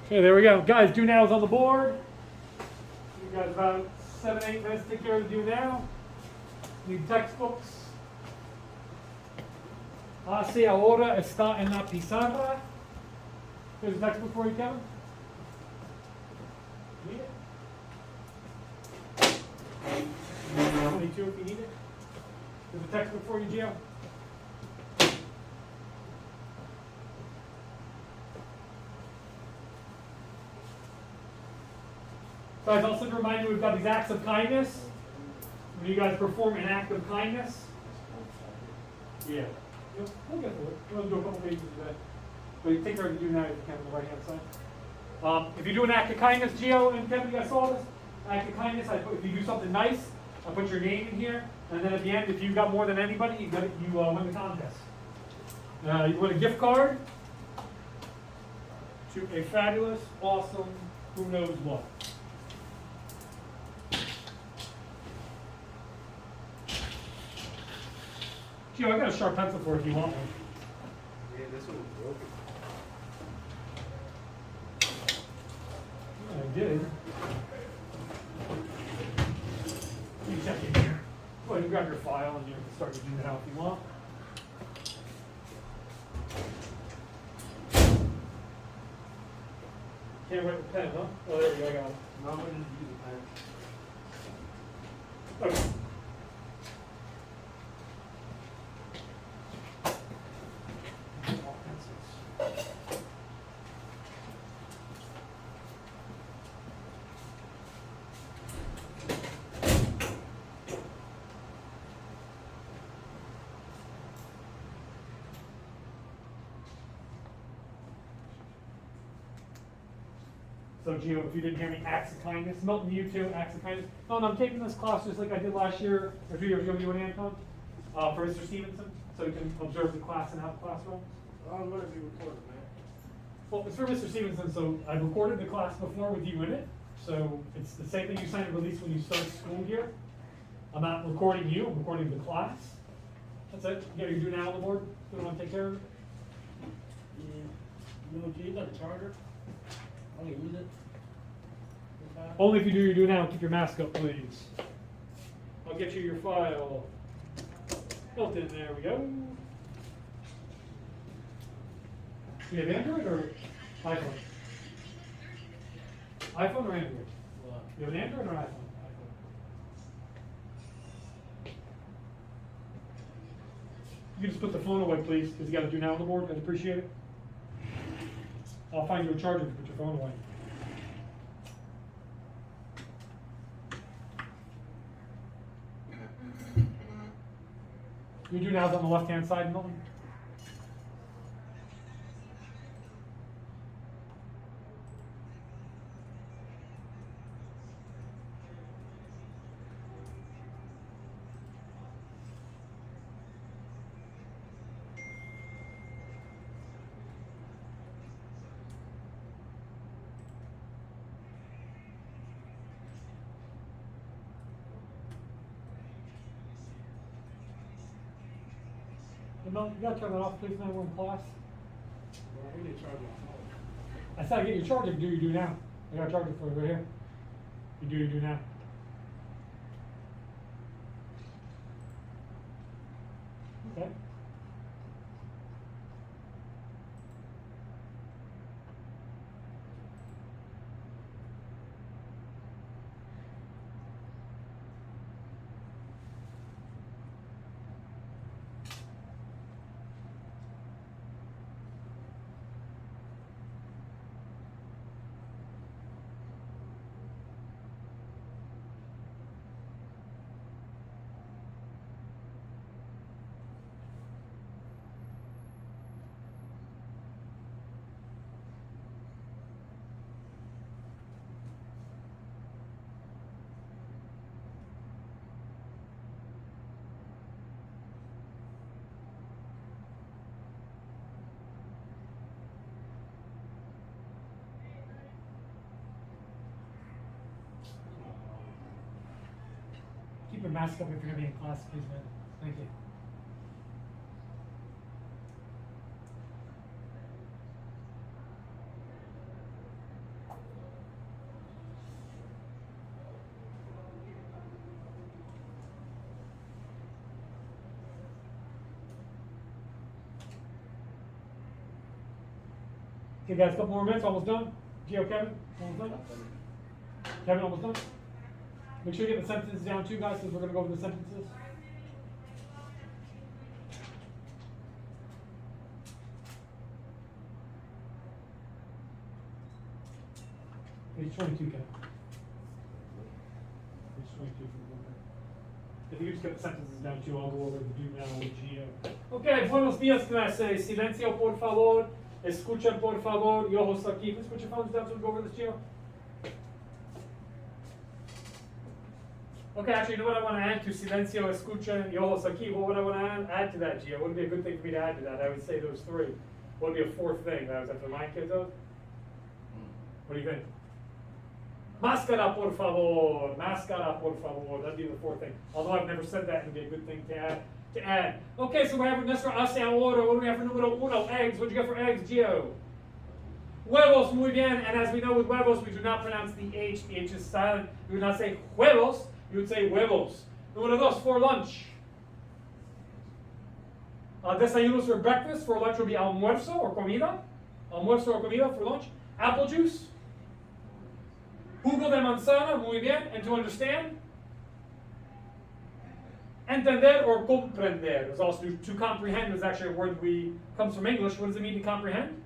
Okay, there we go. Guys, do now's on the board. You guys about 7-8 minutes to take care of the do now. Need textbooks. Hace ahora está en la pizarra. Here's a textbook for you, Kevin. Need it? 22 if you need it. There's a textbook for you, Gio. Guys, also to remind you, we've got these acts of kindness. When you guys perform an act of kindness. Yeah. We'll get through it. We'll do a couple pages of that. But you take care of the do now if you can on the right hand side. If you do an act of kindness, Gio and Kevin, you guys saw this? Act of kindness, if you do something nice, I put your name in here. And then at the end, if you got more than anybody, you win the contest. You win a gift card to a fabulous, awesome, who knows what. Gio, I got a sharp pencil for it if you want one. Yeah, this one is broken. I did. You check in here. Go ahead and grab your file and you can start to do that if you want. Can't write with pen, huh? Oh, there we go, I got it. No, I'm going to use a pen. Okay. So Gio, if you didn't hear me, acts of kindness. Milton, you too, acts of kindness. No, I'm taking this class just like I did last year, or 2 years ago, you and Anton, for Mr. Stevenson, so you can observe the class and how the class runs. I'm going to be recorded, man. Well, it's for Mr. Stevenson, so I've recorded the class before with you in it, so it's the same thing you sign a release when you start school here. I'm not recording you, I'm recording the class. That's it. You got your do now on the board? You want to take care of it? Yeah. You got a charger? I can use it. Only if you do your do now, keep your mask up, please. I'll get you your file. Built in, there we go. Do you have Android or iPhone? iPhone or Android? What? You have an Android or iPhone? You can just put the phone away, please, because you got to do now on the board. I'd appreciate it. I'll find you a charger to put your phone away. You do now's on the left-hand side, Milton. Milton, you gotta turn that off, please, now we're in class. Well, I need to charge my phone. I said I get your charger to do your do now. I got a charger for it right here. You do your do now. Okay. Keep your mask up if you're gonna be in class, please, man. Thank you. Okay, guys, a couple more minutes, almost done. Gio, Kevin, almost done. Kevin, almost done. Make sure you get the sentences down too, guys, because we're going to go over the sentences. Page 22, Kevin. Page 22 for the book. If you just get the sentences down too, I'll go over the do now with Gio. Okay, buenos días, clase. Silencio, por favor. Escuchen, por favor. Yo, ojos aquí. Please put your phones down so we go over this, Gio. Okay, actually, you know what I want to add to silencio, escuchen, y ojos aquí? What would I want to add to that, Gio? What would be a good thing for me to add to that? I would say those three. What would be a fourth thing that I was have to remind kids of? What do you think? Máscara, por favor. Máscara, por favor. That'd be the fourth thing. Although I've never said that, it'd be a good thing to add. Okay, so we have nuestro hace ahora. What do we have for número uno? Eggs. What'd you get for eggs, Gio? Huevos, muy bien. And as we know with huevos, we do not pronounce the H. The H is silent. We would not say huevos. You would say huevos. Número dos, for lunch. Desayunos for breakfast. For lunch would be almuerzo or comida. Almuerzo or comida for lunch. Apple juice. Jugo de manzana, muy bien. And to understand? Entender or comprender. Is also to comprehend is actually a word comes from English. What does it mean to comprehend?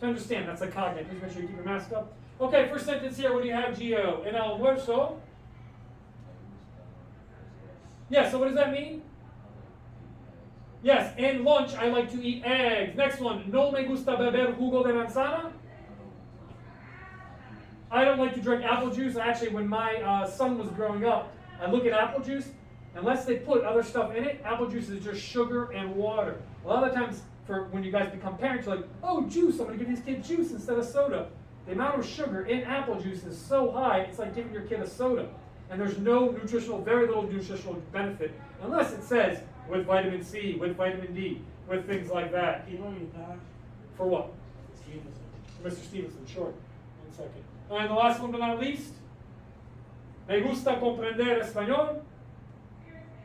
To understand. That's a cognitive. Please make sure you keep your mask up. Okay, first sentence here. What do you have, Gio? En almuerzo. Yeah, so what does that mean? Yes, in lunch I like to eat eggs. Next one. No me gusta beber jugo de manzana. I don't like to drink apple juice. Actually, when my son was growing up, I look at apple juice, unless they put other stuff in it, apple juice is just sugar and water. A lot of times, for when you guys become parents, you're like, oh, juice, I'm going to give these kids juice instead of soda. The amount of sugar in apple juice is so high, it's like giving your kid a soda. And there's very little nutritional benefit, unless it says with vitamin C, with vitamin D, with things like that. For what? Stevenson. Mr. Stevenson, sure. 1 second. And the last one but not least, me gusta comprender español.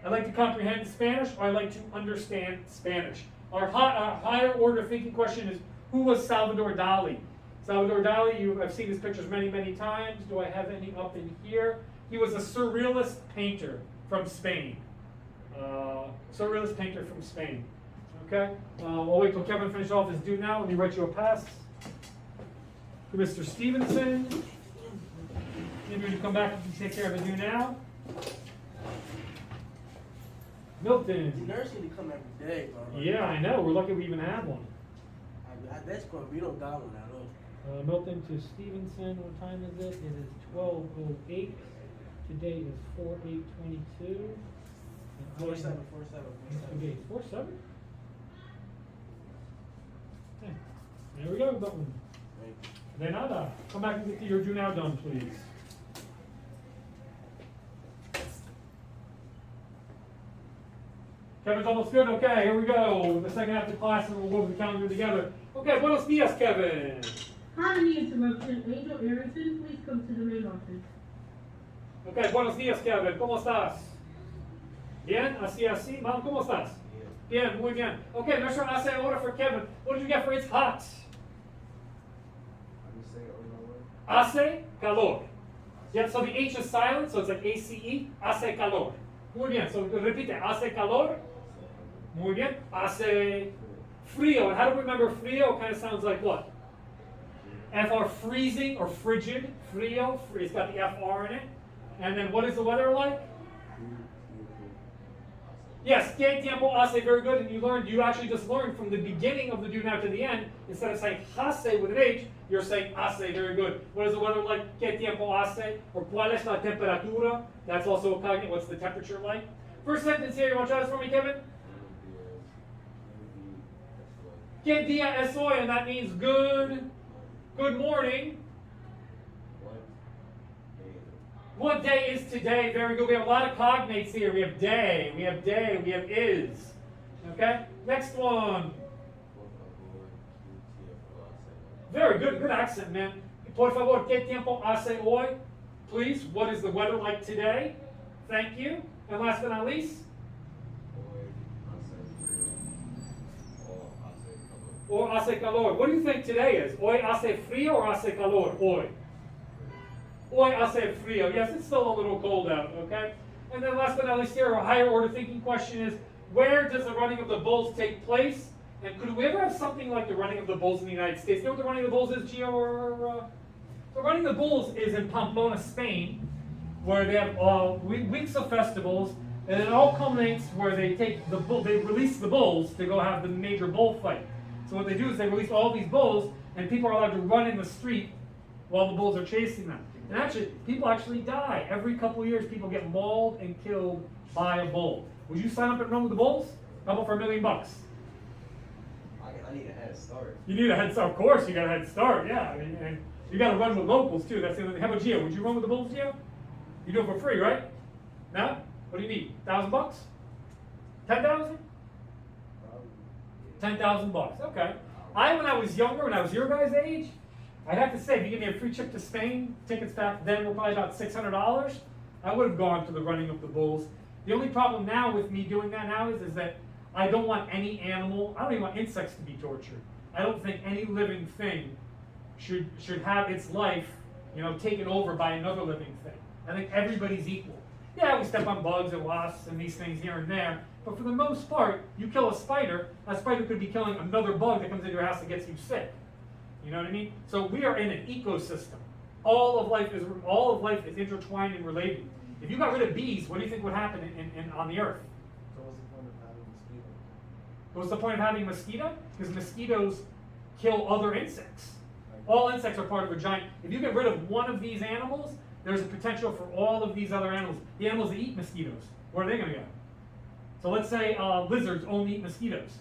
I like to comprehend Spanish, or I like to understand Spanish. Our higher order thinking question is, who was Salvador Dali? Salvador Dali, I've seen his pictures many, many times. Do I have any up in here? He was a surrealist painter from Spain. Surrealist painter from Spain. Okay? We'll wait till Kevin finishes off his do now. Let me write you a pass. To Mr. Stevenson. Maybe when you come back, you can take care of the do now. Milton. The nurse need to come every day, bro. Yeah, I know. We're lucky we even have one. That's going. We don't got one at all. Milton to Stevenson. What time is it? It is 12:08. Today is 4/8/22. 47. Okay, 4/7. Okay. There we go, Milton. De nada. Come back and get your do now done, please. Kevin's almost good. Okay, here we go. The second half of the class, and we'll go over the calendar together. Okay, buenos dias, Kevin. Pardon the interruption. Angel Erickson, please come to the main office. Okay, buenos dias, Kevin. ¿Cómo estás? Bien, así. Mom, ¿cómo estás? Bien, muy bien. Okay, nuestro hace ahora for Kevin. What did you get for it's hot? Hace calor. Yeah, so the H is silent, so it's like ACE. Hace calor. Muy bien. So repite. Hace calor. Muy bien. Hace frío. And how do we remember frío? It kind of sounds like what? FR, freezing or frigid. Frío. It's got the FR in it. And then what is the weather like? Yes, que tiempo hace, very good. And you actually just learned from the beginning of the do now to the end, instead of saying hace with an H, you're saying hace, very good. What is the weather like? Que tiempo hace? Or cuál es la temperatura? That's also a cognitive. What's the temperature like? First sentence here, you want to try this for me, Kevin? Que dia es hoy? And that means good morning. What day is today? Very good. We have a lot of cognates here. We have day, we have is. Okay? Next one. Very good. Good accent, man. Por favor, ¿qué tiempo hace hoy? Please, what is the weather like today? Thank you. And last but not least. or hace calor? What do you think today is? Hoy hace frío or hace calor? Hoy. Hoy hace frío. Yes, it's still a little cold out, okay? And then last but not least here, a higher order thinking question is, where does the running of the bulls take place? And could we ever have something like the running of the bulls in the United States? You know what the running of the bulls is, Gio? The running of the bulls is in Pamplona, Spain, where they have weeks of festivals, and it all culminates where they take the bull, they release the bulls to go have the major bull fight. So what they do is they release all these bulls, and people are allowed to run in the street while the bulls are chasing them. And actually, people actually die. Every couple of years, people get mauled and killed by a bull. Would you sign up and run with the bulls? How about for $1 million? I need a head start. You need a head start. Of course, you got a head start. Yeah, I mean, and you got to run with locals too. That's the other thing. How about Gio? Would you run with the bulls, Gio? You do it for free, right? No? What do you need? $1,000? 10,000? 10,000 bucks. Okay. When I was younger, when I was your guys' age, I'd have to say, if you give me a free trip to Spain, tickets back then were probably about $600. I would have gone to the running of the bulls. The only problem now with me doing that now is that I don't want any animal, I don't even want insects to be tortured. I don't think any living thing should have its life, taken over by another living thing. I think everybody's equal. Yeah, we step on bugs and wasps and these things here and there, but for the most part, you kill a spider could be killing another bug that comes into your house that gets you sick. You know what I mean? So we are in an ecosystem. All of life is intertwined and related. If you got rid of bees, what do you think would happen on the earth? So what's the point of having mosquitoes? What's the point of having a mosquito? Because mosquitoes kill other insects. All insects are part of a giant. If you get rid of one of these animals, there's a potential for all of these other animals. The animals that eat mosquitoes, where are they going to go? So let's say lizards only eat mosquitoes.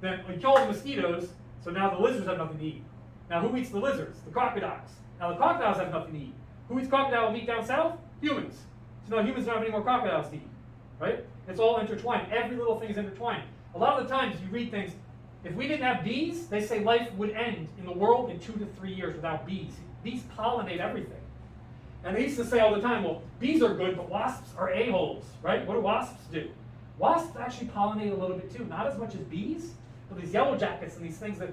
Then we kill all the mosquitoes, so now the lizards have nothing to eat. Now who eats the lizards? The crocodiles. Now the crocodiles have nothing to eat. Who eats crocodile meat down south? Humans. So now humans don't have any more crocodiles to eat, right? It's all intertwined. Every little thing is intertwined. A lot of the times you read things, if we didn't have bees, they say life would end in the world in 2 to 3 years without bees. Bees pollinate everything. And they used to say all the time, well, bees are good, but wasps are a-holes, right? What do wasps do? Wasps actually pollinate a little bit too, not as much as bees, but these yellow jackets and these things that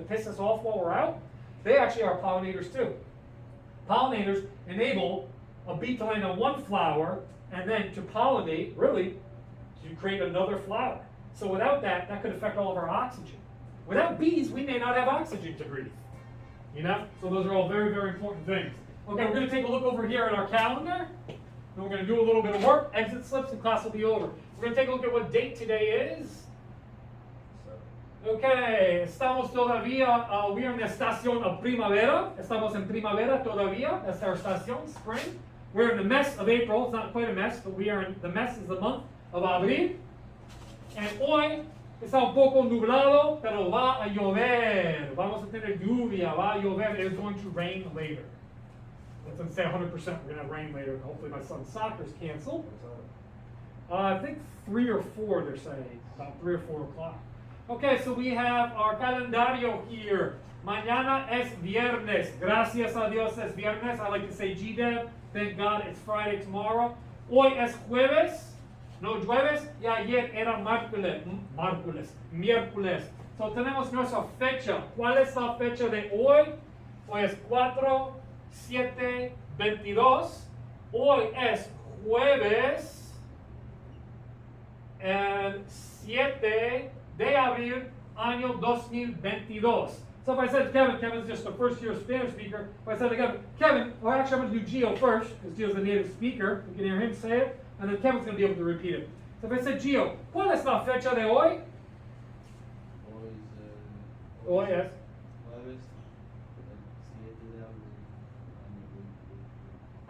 piss us off while we're out, they actually are pollinators too. Pollinators enable a bee to land on one flower and then to pollinate, really, to create another flower. So without that, that could affect all of our oxygen. Without bees, we may not have oxygen to breathe. So those are all very, very important things. Okay, we're going to take a look over here at our calendar. And we're going to do a little bit of work. Exit slips and class will be over. We're going to take a look at what date today is. Okay, estamos todavía, we are en la estación of primavera. Estamos en primavera todavía. That's our estación, spring. We're in the mes of April. It's not quite a mess, but we are in the mes is the month of abril. And hoy está un poco nublado, pero va a llover. Vamos a tener lluvia, va a llover. It's going to rain later. That doesn't say 100%. We're going to have rain later. Hopefully my son's soccer is canceled. I think 3 or 4 they're saying. About 3 or 4 o'clock. Okay, so we have our calendario here. Mañana es viernes. Gracias a Dios es viernes. I like to say GDEV. Thank God it's Friday tomorrow. Hoy es jueves. No, jueves. Y ayer era miércoles. So tenemos nuestra fecha. ¿Cuál es la fecha de hoy? Hoy es 4/7/22. Hoy es jueves. El 7 de abril, año 2022. So if I said Kevin, Kevin's just a first year Spanish speaker. If I said to Kevin, or actually I'm going to do Gio first, because Gio's a native speaker. You can hear him say it, and then Kevin's going to be able to repeat it. So if I said Gio, ¿cuál es la fecha de hoy? Hoy es.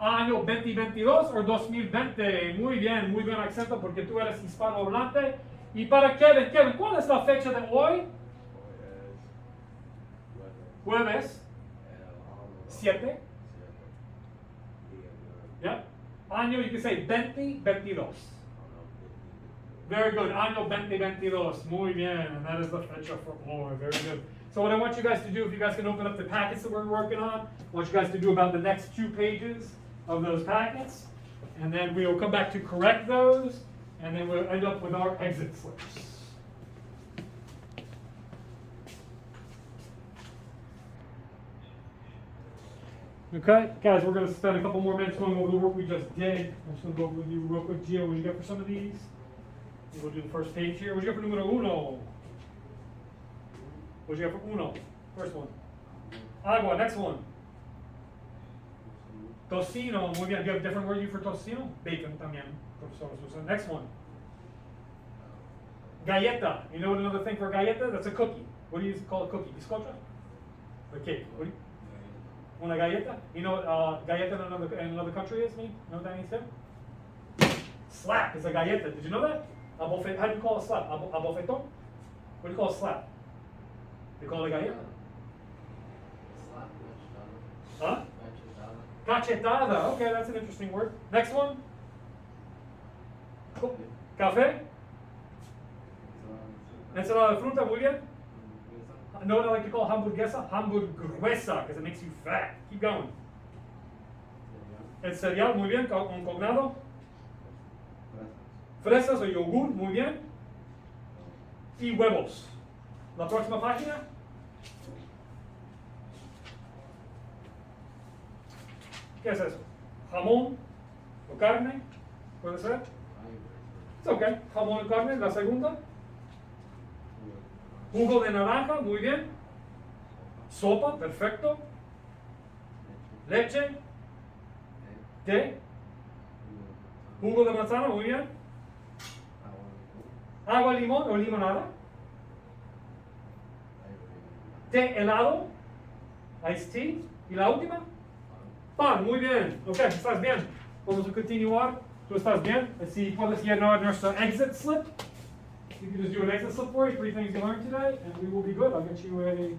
Año 2022 o 2020. Muy buen acento porque tú eres hispanohablante. Y para Kevin, ¿cuál es la fecha de hoy? Jueves. 7. Yeah. Año, you can say 2022. Very good. Año 2022. Muy bien. And that is the fecha for hoy. Very good. So what I want you guys to do, if you guys can open up the packets that we're working on, I want you guys to do about the next 2 pages of those packets. And then we will come back to correct those. And then we'll end up with our exit slips. Okay, guys, we're gonna spend a couple more minutes going over the work we just did. I'm just gonna go over with you real quick. Gio, what did you get for some of these? We'll do the first page here. What did you get for numero uno? What did you get for uno? First one. Agua, next one. Tocino, muy bien. Do you have a different word you for tocino? Bacon también. Profesor Susan. Next one. Galleta. You know what another thing for a galleta? That's a cookie. What do you call a cookie? Biscocha? A cake. What do you? Una galleta? You know what galleta in another country is? Me? You know what that means too? Slap is a galleta. Did you know that? A bofet. How do you call a slap? A bofetón? What do you call a slap? They call it a galleta? Slap, Huh? cachetada. Cachetada. Okay, that's an interesting word. Next one. Café. Ensalada de fruta, muy bien. Know what I like to call hamburguesa? Hamburguesa, because it makes you fat. Keep going. El cereal, muy bien. Un cognado. Fresas o yogur, muy bien. Y huevos. La próxima página. ¿Qué es eso? Jamón o carne, puede ser. It's okay. Jamón o carne, la segunda. Jugo de naranja, muy bien. Sopa, perfecto. Leche, té. Jugo de manzana, muy bien. Agua, limón o limonada. Té helado, iced tea. Y la última, pan, muy bien. Ok, estás bien. Vamos a continuar. ¿Tú estás bien? Si puedes llenar nuestro exit slip. You can just do an exit slip for you, 3 things you learned today, and we will be good. I'll get you a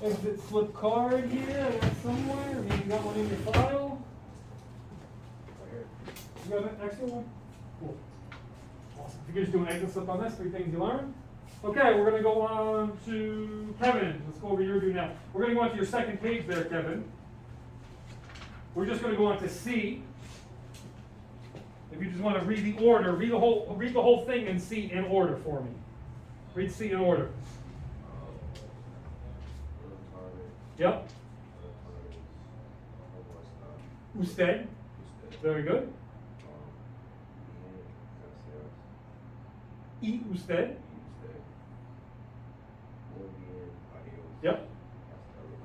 exit slip card here, I got somewhere. Maybe you got one in your file. You got an extra one? Cool. Awesome. You can just do an exit slip on this, 3 things you learned. Okay, we're gonna go on to Kevin. Let's go over your do now. We're gonna go on to your second page there, Kevin. We're just gonna go on to C. If you just want to read the order, read the whole thing in C in order for me. Read C in order. Yep. Usted. Very good. Y usted. Yep.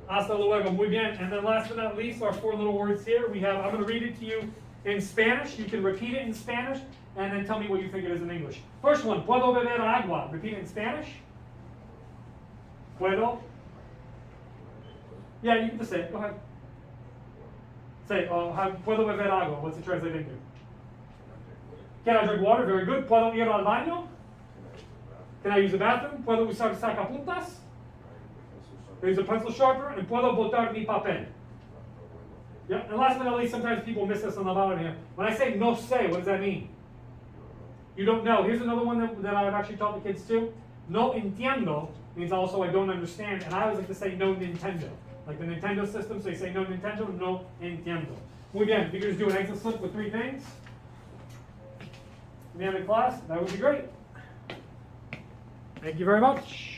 Hasta luego. Muy bien. And then last but not least, our 4 little words here. We have, I'm going to read it to you in Spanish. You can repeat it in Spanish and then tell me what you think it is in English. First one, puedo beber agua. Repeat it in Spanish. Puedo. Yeah, you can just say it. Go ahead. Say, puedo beber agua. What's it translate into? Can I drink water? Very good. Puedo ir al baño? Can I use the bathroom? Puedo usar sacapuntas? Use a pencil sharpener. And puedo botar mi papel. Yeah, and last but not least, sometimes people miss this on the bottom here. When I say no sé, what does that mean? You don't know. Here's another one that I've actually taught the kids too. No entiendo means also I don't understand. And I always like to say no Nintendo. Like the Nintendo system, so you say no Nintendo, no entiendo. Muy bien, if you could just do an exit slip with 3 things. At the end of class, that would be great. Thank you very much.